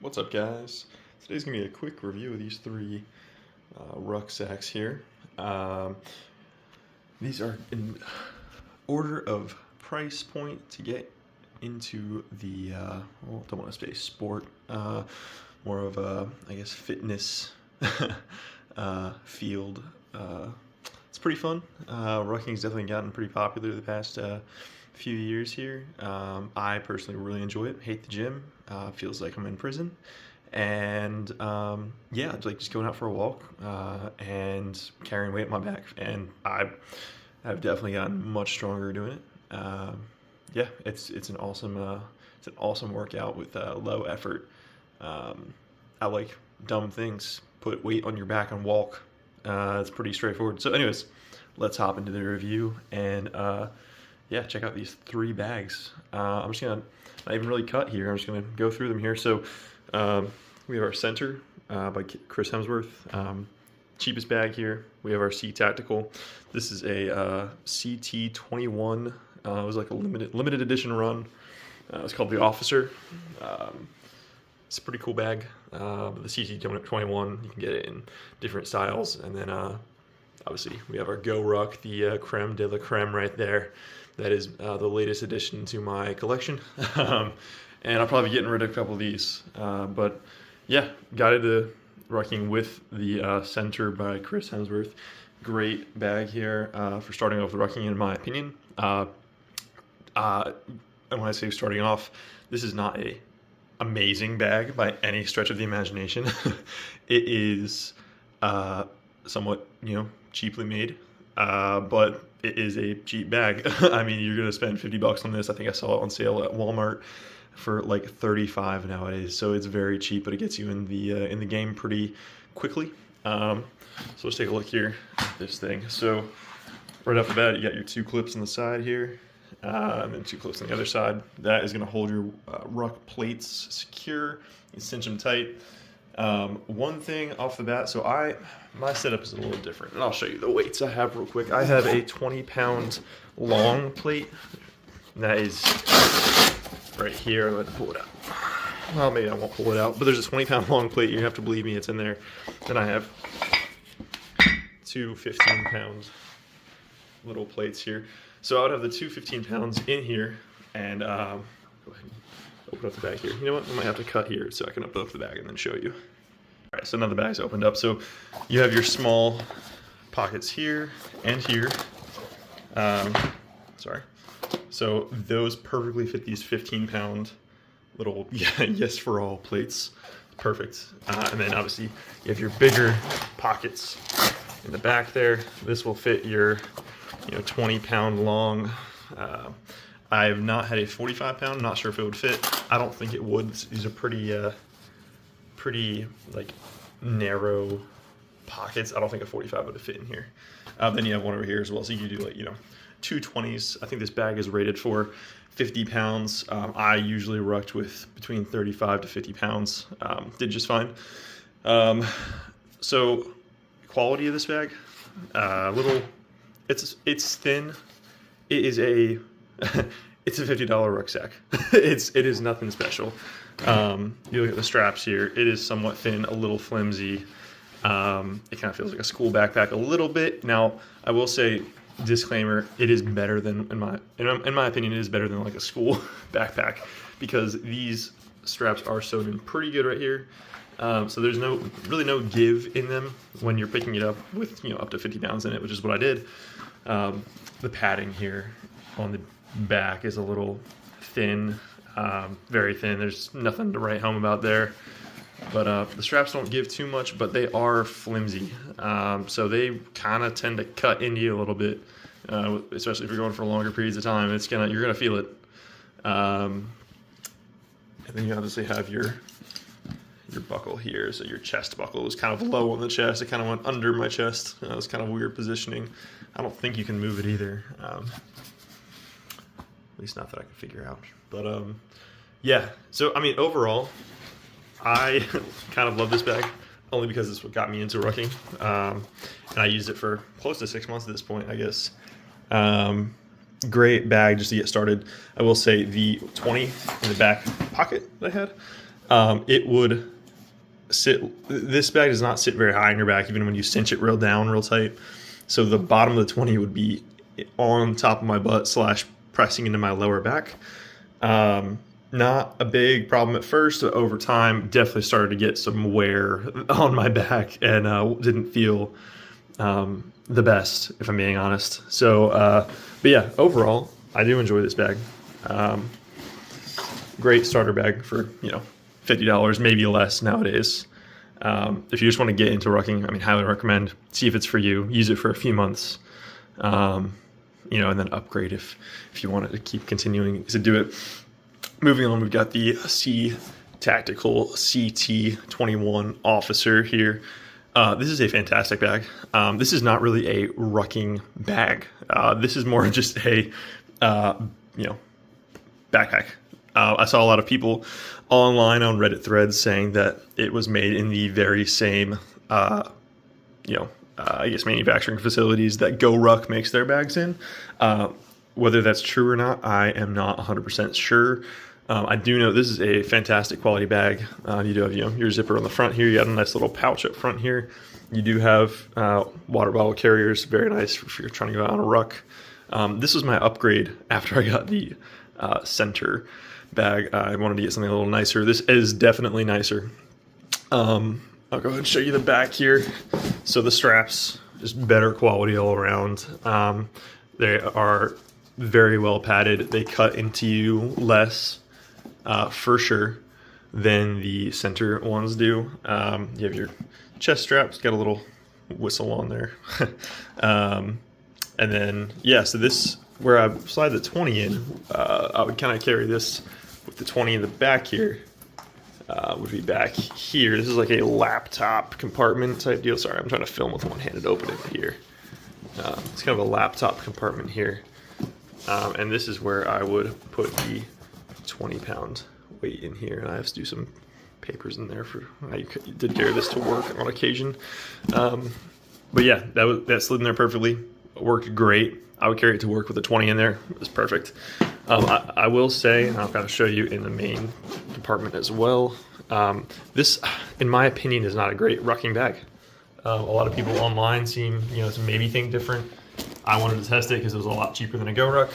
What's up, guys? Today's gonna be a quick review of these three rucksacks here. These are in order of price point to get into the well, don't want to say sport, more of a, I guess, fitness field. It's pretty fun. Rucking's definitely gotten pretty popular the past few years here. I personally really enjoy it. Hate the gym. Feels like I'm in prison. And yeah, it's like just going out for a walk and carrying weight on my back. And I've definitely gotten much stronger doing it. Yeah, it's an awesome workout with low effort. I like dumb things. Put weight on your back and walk. It's pretty straightforward. So anyways, let's hop into the review and yeah, check out these three bags. I'm just gonna not even really cut here. I'm just gonna go through them here. So we have our Centr by Chris Hemsworth. Cheapest bag here. We have our CTactical. This is a CT21. It was like a limited edition run. It's called the Officer. It's a pretty cool bag. The CT21, you can get it in different styles. And then obviously we have our GoRuck, the creme de la creme right there. That is the latest addition to my collection. And I'll probably be getting rid of a couple of these. But yeah, got into Rucking with the Centr by Chris Hemsworth. Great bag here for starting off with Rucking, in my opinion. And when I say starting off, this is not a amazing bag by any stretch of the imagination. It is somewhat, cheaply made, but it is a cheap bag. I mean, you're gonna spend $50 on this. I think I saw it on sale at Walmart for like $35 nowadays. So it's very cheap, but it gets you in the game pretty quickly. So let's take a look here at this thing. So right off the bat, you got your two clips on the side here. And then two clips on the other side. That is going to hold your ruck plates secure. You cinch them tight. One thing off the bat, so my setup is a little different, and I'll show you the weights I have real quick. I have a 20-pound long plate. That is right here. Let's pull it out. Well, maybe I won't pull it out, but there's a 20-pound long plate. You have to believe me, it's in there. Then I have two 15-pound little plates here. So I would have the two 15 pounds in here, and go ahead and open up the bag here. You know what? I might have to cut here so I can open up the bag and then show you. All right, so now the bag's opened up. So you have your small pockets here and here. Sorry. So those perfectly fit these 15-pound little yes for all plates. Perfect. And then obviously you have your bigger pockets in the back there. This will fit your 20-pound long. I have not had a 45-pound. Not sure if it would fit. I don't think it would. These are pretty like narrow pockets. I don't think a 45 would fit in here. Then you have one over here as well. So you can do like two 20s. I think this bag is rated for 50 pounds. I usually rucked with between 35 to 50 pounds. Did just fine. So quality of this bag, it's thin. It is a it's a $50 rucksack. It is nothing special. You look at the straps here. It is somewhat thin, a little flimsy. It kind of feels like a school backpack a little bit. Now, I will say, disclaimer: it is better than, in my opinion, it is better than like a school backpack, because these straps are sewed in pretty good right here. So there's really no give in them when you're picking it up with up to 50 pounds in it, which is what I did. The padding here on the back is a little thin, very thin. There's nothing to write home about there. But the straps don't give too much, but they are flimsy. So they kind of tend to cut into you a little bit, especially if you're going for longer periods of time. You're gonna feel it. And then you obviously have your buckle here. So your chest buckle is kind of low on the chest. It kind of went under my chest. It was kind of weird positioning. I don't think you can move it either. At least not that I can figure out. But yeah, so I mean, overall, I kind of love this bag, only because it's what got me into rucking. And I used it for close to 6 months at this point, I guess. Great bag just to get started. I will say the 20 in the back pocket that I had, it would sit. This bag does not sit very high on your back, even when you cinch it real down, real tight. So the bottom of the 20 would be on top of my butt / pressing into my lower back. Not a big problem at first, but over time definitely started to get some wear on my back and didn't feel the best, if I'm being honest. So, but yeah, overall, I do enjoy this bag. Great starter bag for, $50, maybe less nowadays. If you just want to get into rucking, I mean, highly recommend. See if it's for you. Use it for a few months, and then upgrade if you wanted to keep continuing to do it. Moving on, we've got the CTactical CT21 Officer here. This is a fantastic bag. This is not really a rucking bag. This is more just a, backpack. I saw a lot of people online on Reddit threads saying that it was made in the very same, manufacturing facilities that GoRuck makes their bags in. Whether that's true or not, I am not 100% sure. I do know this is a fantastic quality bag. You do have your zipper on the front here. You got a nice little pouch up front here. You do have water bottle carriers, very nice if you're trying to go out on a ruck. This was my upgrade after I got the Centr bag. I wanted to get something a little nicer. This is definitely nicer. I'll go ahead and show you the back here. So the straps, just better quality all around. They are very well padded. They cut into you less, for sure, than the Centr ones do. You have your chest straps, got a little whistle on there. And then, so this, where I slide the 20 in, I would kind of carry this with the 20 in the back here. Would be back here. This is like a laptop compartment type deal. Sorry, I'm trying to film with one-handed opening here. It's kind of a laptop compartment here. And this is where I would put the 20-pound weight in here. And I have to do some papers in there for, I did carry this to work on occasion. But yeah, that slid in there perfectly. It worked great. I would carry it to work with the 20 in there. It was perfect. I will say, and I'll kind of show you in the main compartment as well, this, in my opinion, is not a great rucking bag. A lot of people online seem, to maybe think different. I wanted to test it because it was a lot cheaper than a GoRuck.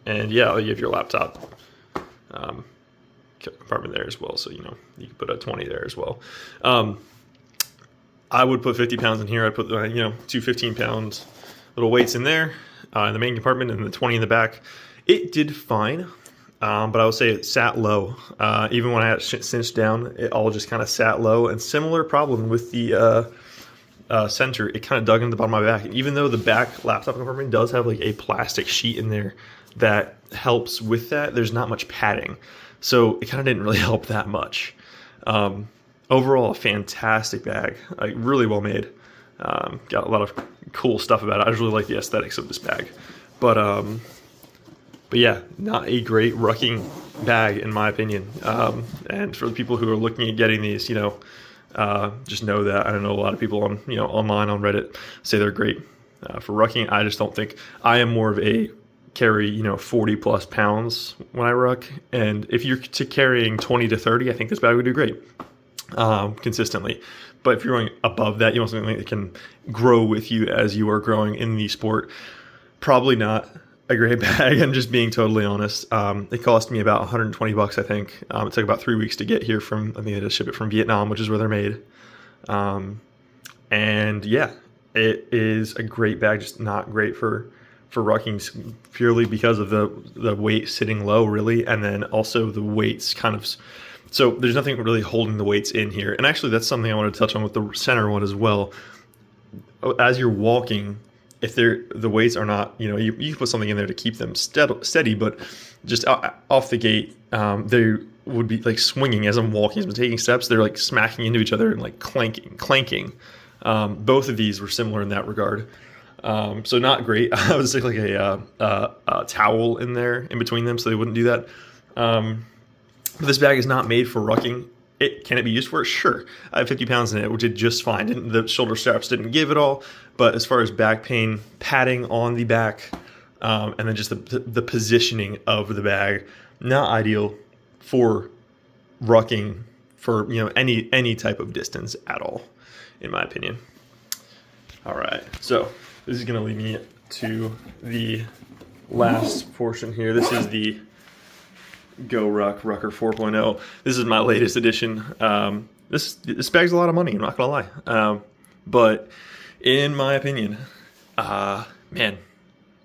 And yeah, you have your laptop compartment there as well. So, you can put a 20 there as well. I would put 50 pounds in here. I'd put, two 15-pound little weights in there in the main compartment and the 20 in the back. It did fine, but I would say it sat low. Even when I had it cinched down, it all just kind of sat low. And similar problem with the Centr, it kind of dug into the bottom of my back. And even though the back laptop compartment does have like a plastic sheet in there that helps with that, there's not much padding. So it kind of didn't really help that much. Overall, a fantastic bag, like really well made. Got a lot of cool stuff about it. I just really like the aesthetics of this bag. But yeah, not a great rucking bag in my opinion. And for the people who are looking at getting these, just know that I don't know a lot of people on online on Reddit say they're great for rucking. I just don't think I am more of a carry 40 plus pounds when I ruck, and if you're carrying 20 to 30, I think this bag would do great consistently. But if you're going above that, you want something that can grow with you as you are growing in the sport. Probably not a great bag. I'm just being totally honest. It cost me about $120, I think. It took about 3 weeks to get here from, I think they had to ship it from Vietnam, which is where they're made. And yeah, it is a great bag, just not great for rucking purely because of the weight sitting low, really, and then also the weights kind of. So there's nothing really holding the weights in here. And actually, that's something I want to touch on with the Centr one as well. As you're walking, if the weights are not, you can put something in there to keep them steady, but just off the gate, they would be like swinging as I'm walking, as I'm taking steps. They're like smacking into each other and like clanking. Both of these were similar in that regard. So not great. I would stick like a towel in there in between them so they wouldn't do that. But this bag is not made for rucking. Can it be used for it? Sure. I have 50 pounds in it, which did just fine. The shoulder straps didn't give it all, but as far as back pain, padding on the back, and then just the positioning of the bag, not ideal. for rucking for any type of distance at all, in my opinion. All right, so this is gonna lead me to the last portion here. This is the GoRuck Rucker 4.0. This is my latest edition. This bag's a lot of money, I'm not gonna lie. But in my opinion, man,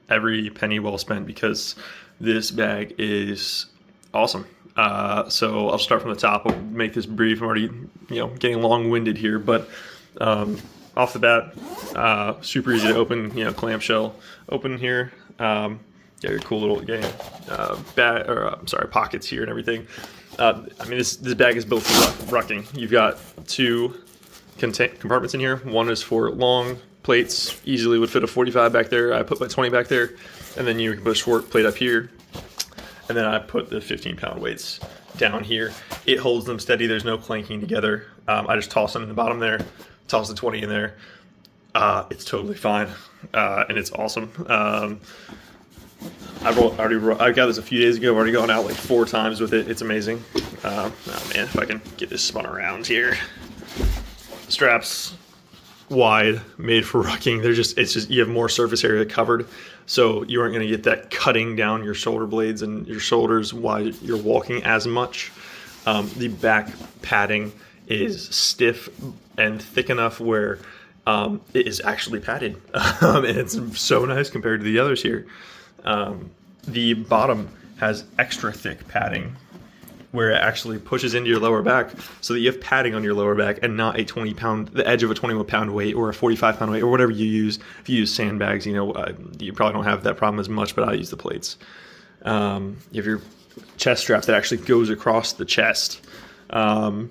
every penny well spent, because this bag is awesome. So I'll start from the top. I'll make this brief. I'm already, getting long-winded here, but off the bat, super easy to open. Clamshell open here. Got your cool little pockets here and everything. This bag is built for rucking. You've got two compartments in here. One is for long plates, easily would fit a 45 back there. I put my 20 back there, and then you can put a short plate up here. And then I put the 15-pound weights down here. It holds them steady. There's no clanking together. I just toss them in the bottom there, toss the 20 in there. It's totally fine, and it's awesome. I got this a few days ago. I've already gone out like 4 times with it. It's amazing. Oh man, if I can get this spun around here. Straps wide, made for rucking. It's just you have more surface area covered, so you aren't going to get that cutting down your shoulder blades and your shoulders while you're walking as much. The back padding is stiff and thick enough where it is actually padded, and it's so nice compared to the others here. The bottom has extra thick padding where it actually pushes into your lower back, so that you have padding on your lower back and not the edge of a 21-pound weight or a 45-pound weight or whatever you use. If you use sandbags, you probably don't have that problem as much, but I use the plates. You have your chest strap that actually goes across the chest. The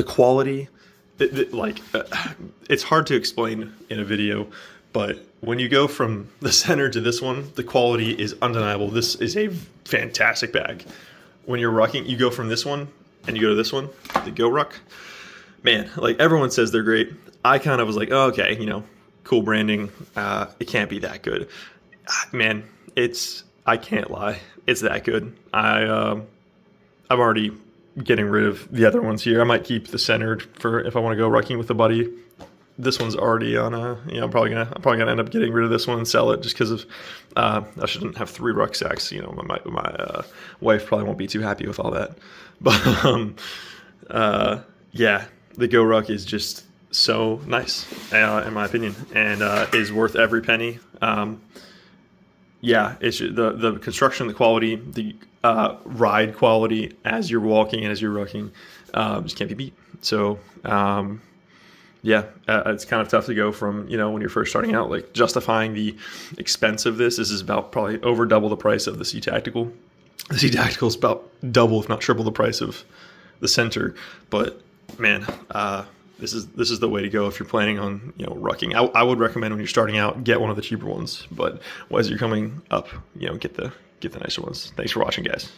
quality, it's hard to explain in a video, but when you go from the Centr to this one, the quality is undeniable. This is a fantastic bag. When you're rucking, you go from this one and you go to this one, the GoRuck. Man, everyone says they're great. I kind of was like, oh, okay, cool branding. It can't be that good. Man, I can't lie. It's that good. I'm already getting rid of the other ones here. I might keep the Centr for if I want to go rucking with a buddy. This one's already on I'm probably gonna end up getting rid of this one and sell it just because of I shouldn't have 3 rucksacks. My wife probably won't be too happy with all that. But yeah, the GoRuck is just so nice in my opinion, and is worth every penny. Yeah, it's the construction, the quality, the ride quality as you're walking and as you're rucking just can't be beat. So yeah, it's kind of tough to go from, when you're first starting out, justifying the expense of this. This is about probably over double the price of the CTactical. The CTactical is about double, if not triple the price of the Centr. But man, this is the way to go if you're planning on, rucking. I would recommend when you're starting out, get one of the cheaper ones. But as you're coming up, get the nicer ones. Thanks for watching, guys.